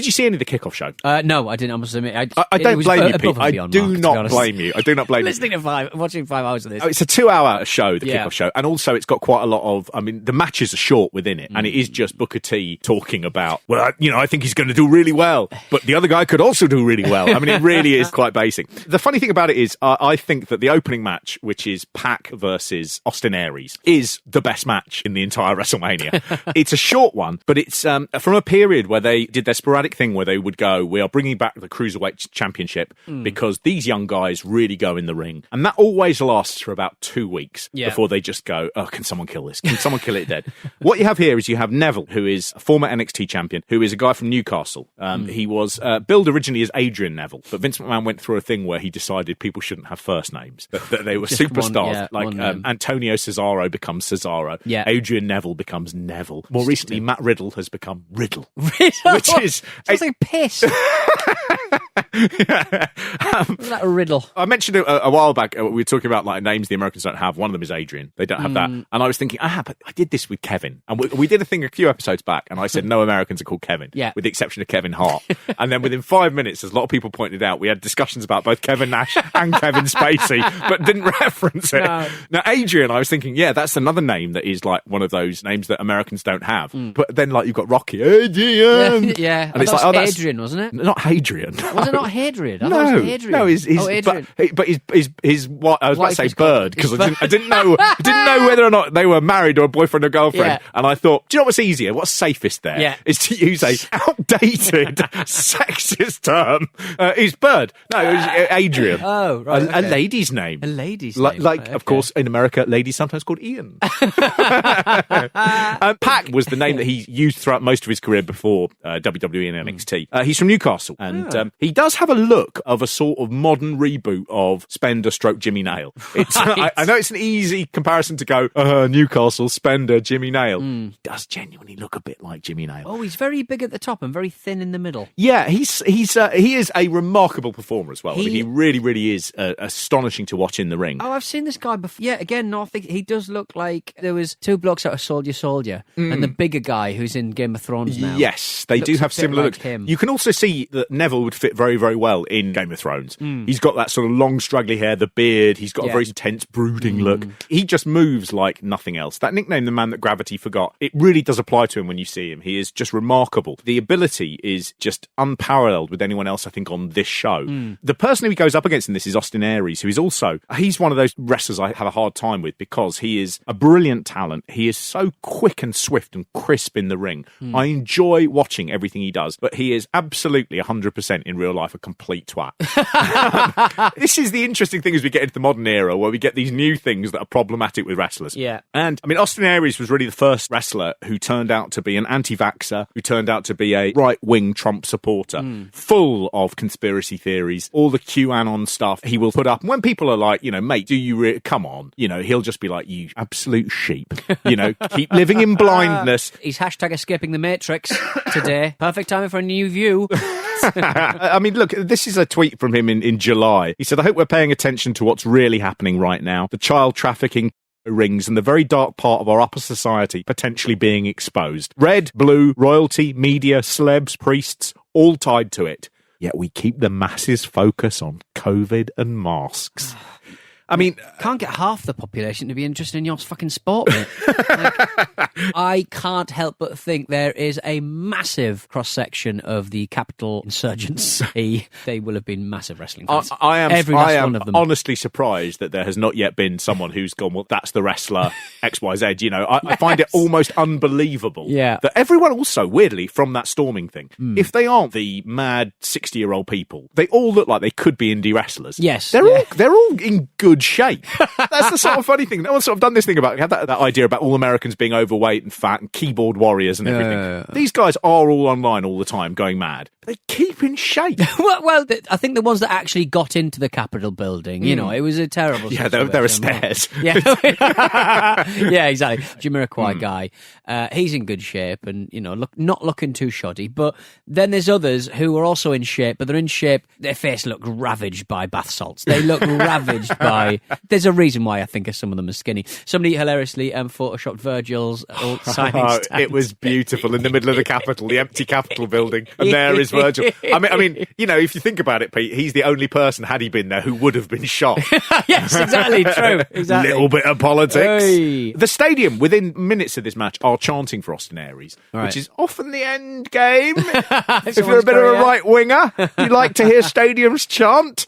Did you see any of the kickoff show? No, I didn't. I must admit, I don't blame you, Pete. I do not blame you. I do not blame you. Watching 5 hours of this. It's a 2-hour show, the kickoff show, and also it's got quite a lot of. I mean, the matches are short within it, and it is just Booker T talking about. Well, I think he's going to do really well, but the other guy could also do really well. I mean, it really is quite basic. The funny thing about it is, I think that the opening match, which is PAC versus Austin Aries, is the best match in the entire WrestleMania. It's a short one, but it's from a period where they did their sporadic thing where they would go, we are bringing back the cruiserweight championship because these young guys really go in the ring, and that always lasts for about 2 weeks before they just go, oh, can someone kill this? Can someone kill it dead? What you have here is you have Neville, who is a former NXT champion, who is a guy from Newcastle. He was billed originally as Adrian Neville, but Vince McMahon went through a thing where he decided people shouldn't have first names, that they were superstars. Antonio Cesaro becomes Cesaro. Yeah. Adrian Neville becomes Neville. More recently, Matt Riddle has become Riddle. Which is... Sounds like piss. Was that a riddle? I mentioned a while back, we were talking about like names the Americans don't have. One of them is Adrian. They don't have that. And I was thinking, but I did this with Kevin. And we did a thing a few episodes back, and I said no Americans are called Kevin, with the exception of Kevin Hart. And then within 5 minutes, as a lot of people pointed out, we had discussions about both Kevin Nash and Kevin Spacey, but didn't reference it. No. Now, Adrian, I was thinking, that's another name that is like one of those names that Americans don't have. But then like you've got Rocky, Adrian. Yeah. And it's like, that's Adrian, wasn't it? Not Hadrian. Was it not Hadrian? No, Adrian. No, Adrian. But his what I was about to say bird, because I didn't know whether or not they were married or a boyfriend or girlfriend. And I thought, do you know what's easier? What's safest there is to use a outdated sexist term. Is bird? No, it was Adrian. Oh, right. A lady's name. A lady's name. Of course, in America, ladies sometimes called Ian. PAC was the name that he used throughout most of his career before WWE and NXT. He's from Newcastle, and he does have a look of a sort of modern reboot of Spender stroke Jimmy Nail. It's, I know it's an easy comparison to go, Newcastle, Spender, Jimmy Nail. He does genuinely look a bit like Jimmy Nail. Oh, he's very big at the top and very thin in the middle. Yeah, he is a remarkable performer as well. He really, really is astonishing to watch in the ring. Oh, I've seen this guy before. Yeah, again, he does look like there was two blokes out of Soldier, and the bigger guy who's in Game of Thrones now. Yes, they do have similar looks. Him. You can also see that Neville would fit very, very well in Game of Thrones. He's got that sort of long, straggly hair, the beard. He's got a very tense, brooding look. He just moves like nothing else. That nickname, the man that gravity forgot, it really does apply to him when you see him. He is just remarkable. The ability is just unparalleled with anyone else, I think, on this show. The person who he goes up against in this is Austin Aries, who is also, he's one of those wrestlers I have a hard time with because he is a brilliant talent. He is so quick and swift and crisp in the ring. I enjoy watching everything he does, but he is absolutely 100% in real life a complete twat. This is the interesting thing as we get into the modern era where we get these new things that are problematic with wrestlers. Yeah. And I mean, Austin Aries was really the first wrestler who turned out to be an anti-vaxxer, who turned out to be a right-wing Trump supporter, full of conspiracy theories, all the QAnon stuff he will put up. And when people are like, mate, do you come on? He'll just be like, you absolute sheep. Keep living in blindness. He's hashtag escaping the Matrix today. Perfect timing for a new view. I mean, look, this is a tweet from him in July. He said, I hope we're paying attention to what's really happening right now. The child trafficking rings and the very dark part of our upper society potentially being exposed. Red, blue, royalty, media, celebs, priests, all tied to it. Yet we keep the masses focus on COVID and masks. I mean, can't get half the population to be interested in your fucking sport, mate. I can't help but think there is a massive cross-section of the Capitol insurgents. They will have been massive wrestling fans. I am one of them. Honestly surprised that there has not yet been someone who's gone, well, that's the wrestler XYZ. I find it almost unbelievable that everyone also, weirdly, from that storming thing, if they aren't the mad 60-year-old people, they all look like they could be indie wrestlers. Yes. They're all in good shape. That's the sort of funny thing. No one's sort of done this thing about that idea about all Americans being overweight and fat and keyboard warriors and everything. These guys are all online all the time going mad. They keep in shape. well, I think the ones that actually got into the Capitol building, it was a terrible situation. There are stairs. Yeah, exactly. Jamiroquai guy, he's in good shape and, not looking too shoddy. But then there's others who are also in shape, but they're in shape. Their face looks ravaged by bath salts. They look ravaged by anyway, there's a reason why I think of some of them as skinny. Somebody hilariously photoshopped Virgil's signing stand. It was beautiful in the middle of the Capitol, the empty Capitol building, and there is Virgil. I mean, you know, if you think about it, Pete, he's the only person, had he been there, who would have been shot. Yes, exactly, true. Exactly. Little bit of politics. Hey. The stadium, within minutes of this match, are chanting for Austin Aries, which is often the end game. If you're a bit of a right winger, you like to hear stadiums chant.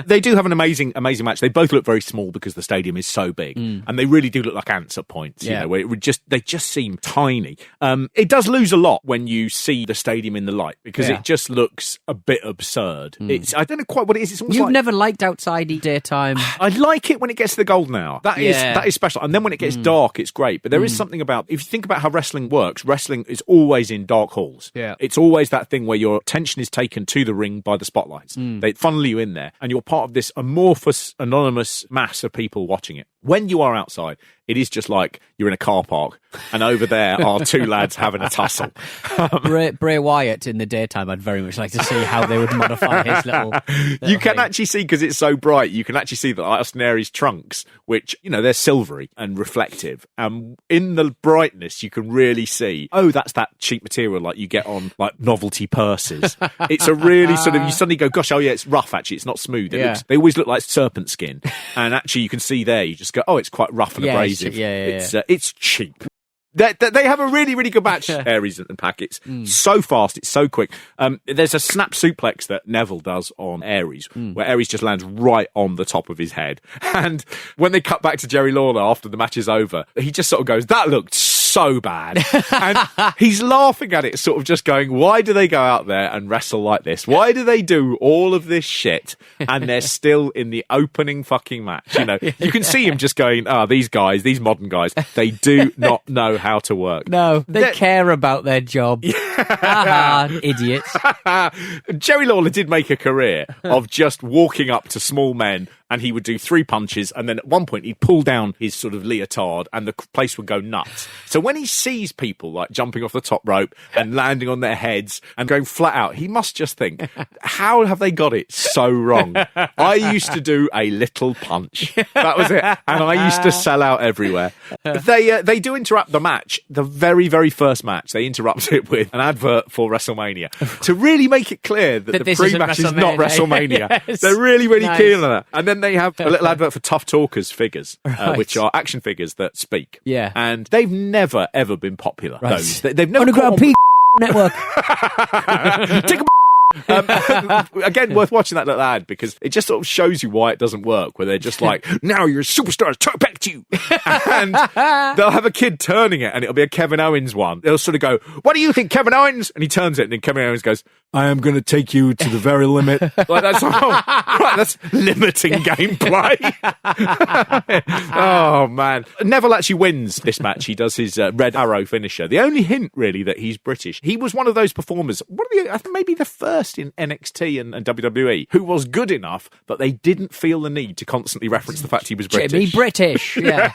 They do have an amazing match. They both look very small because the stadium is so big, and they really do look like ants at points. You know, where they just seem tiny. It does lose a lot when you see the stadium in the light because it just looks a bit absurd. I don't know quite what it is. It's almost You've never liked outside daytime. I like it when it gets to the golden hour. That is special. And then when it gets dark, it's great. But there is something about, if you think about how wrestling works, wrestling is always in dark halls. Yeah. It's always that thing where your attention is taken to the ring by the spotlights. They funnel you in there, and you're part of this amorphous, anonymous mass of people watching it. When you are outside, it is just like you're in a car park, and over there are two lads having a tussle. Bray Wyatt in the daytime, I'd very much like to see how they would modify his little You can actually see, because it's so bright, you can actually see the Austin Aries trunks, which, you know, they're silvery and reflective. In the brightness, you can really see, that's that cheap material like you get on like novelty purses. It's a really sort of, you suddenly go, gosh, it's rough actually, it's not smooth. They always look like serpent skin. And actually you can see there, you just go, it's quite rough and abrasive. It's cheap. They have a really, really good match, Aries and PAC. It's so fast, it's so quick. There's a snap suplex that Neville does on Aries, where Aries just lands right on the top of his head. And when they cut back to Jerry Lawler after the match is over, he just sort of goes, that looked so bad. And he's laughing at it, sort of just going, why do they go out there and wrestle like this? Why do they do all of this shit and they're still in the opening fucking match? You know, you can see him just going, these guys, these modern guys, they do not know how to work. No, they care about their job. Idiots. Jerry Lawler did make a career of just walking up to small men, and he would do 3 punches, and then at one point he'd pull down his sort of leotard and the place would go nuts. So when he sees people like jumping off the top rope and landing on their heads and going flat out, he must just think, how have they got it so wrong? I used to do a little punch. That was it. And I used to sell out everywhere. They do interrupt the match, the very, very first match. They interrupt it with an advert for WrestleMania to really make it clear that the pre-match is not WrestleMania. Yes. They're really, really keen on that. And then they have a little advert for Tough Talkers figures, which are action figures that speak. Yeah. And they've never, ever been popular. Right. They've never Underground P Network. Take a again, worth watching that little ad because it just sort of shows you why it doesn't work, where they're just like, now you're superstars, talk back to you. And they'll have a kid turning it and it'll be a Kevin Owens one. They'll sort of go, what do you think, Kevin Owens? And he turns it and then Kevin Owens goes, I am going to take you to the very limit. Like that's, right, that's limiting gameplay. Oh, man. Neville actually wins this match. He does his red arrow finisher. The only hint, really, that he's British. He was one of those performers, I think maybe the first in NXT and WWE, who was good enough, but they didn't feel the need to constantly reference the fact he was British. Jimmy British, yeah.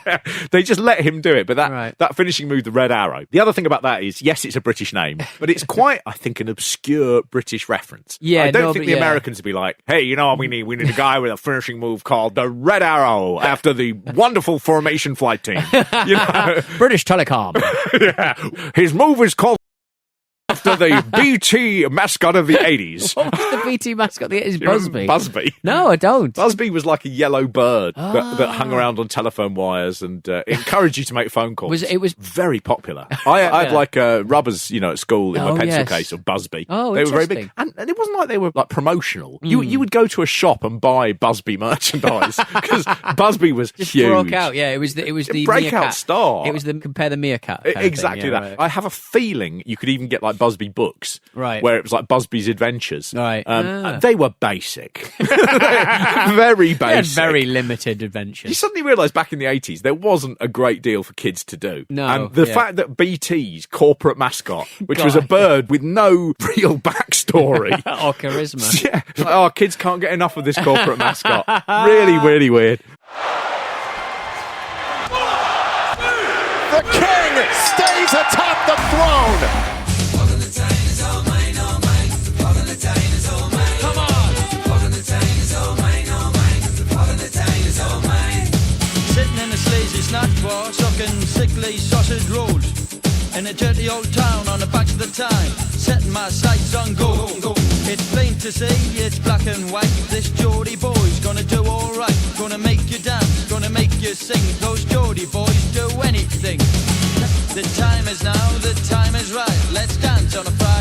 They just let him do it, but that finishing move, the red arrow. The other thing about that is, yes, it's a British name, but it's quite, I think, an obscure British reference. Yeah, I don't think the Americans would be like, hey, you know, we need a guy with a finishing move called the Red Arrow after the wonderful Formation flight team. You know? British Telecom. Yeah. His move is called after the BT mascot of the 80s. What was the BT mascot of the 80s? Busby. Busby. No, I don't. Busby was like a yellow bird that hung around on telephone wires and encouraged you to make phone calls. It was very popular. I had like rubbers, you know, at school in my pencil case of Busby. Oh, they were very big. And it wasn't like they were like promotional. You would go to a shop and buy Busby merchandise because Busby was huge. Broke out, yeah. It was the breakout meerkat. star. It was the compare the meerkat. Exactly that. Right. I have a feeling you could even get like Busby books, right? Where it was like Busby's Adventures, right? They were basic, very basic, very limited adventures. You suddenly realise back in the 80s there wasn't a great deal for kids to do. No, and the fact that BT's corporate mascot, which was a bird with no real backstory or charisma, like, kids can't get enough of this corporate mascot. Really, really weird. The king stays atop the throne. Come on. snack bar, sucking sickly sausage rolls. In a dirty old town on the back of the time, setting my sights on gold. It's plain to see, it's black and white. This Geordie boy's gonna do alright. Gonna make you dance, gonna make you sing. Those Geordie boys do anything. The time is now, the time is right. Let's dance on a Friday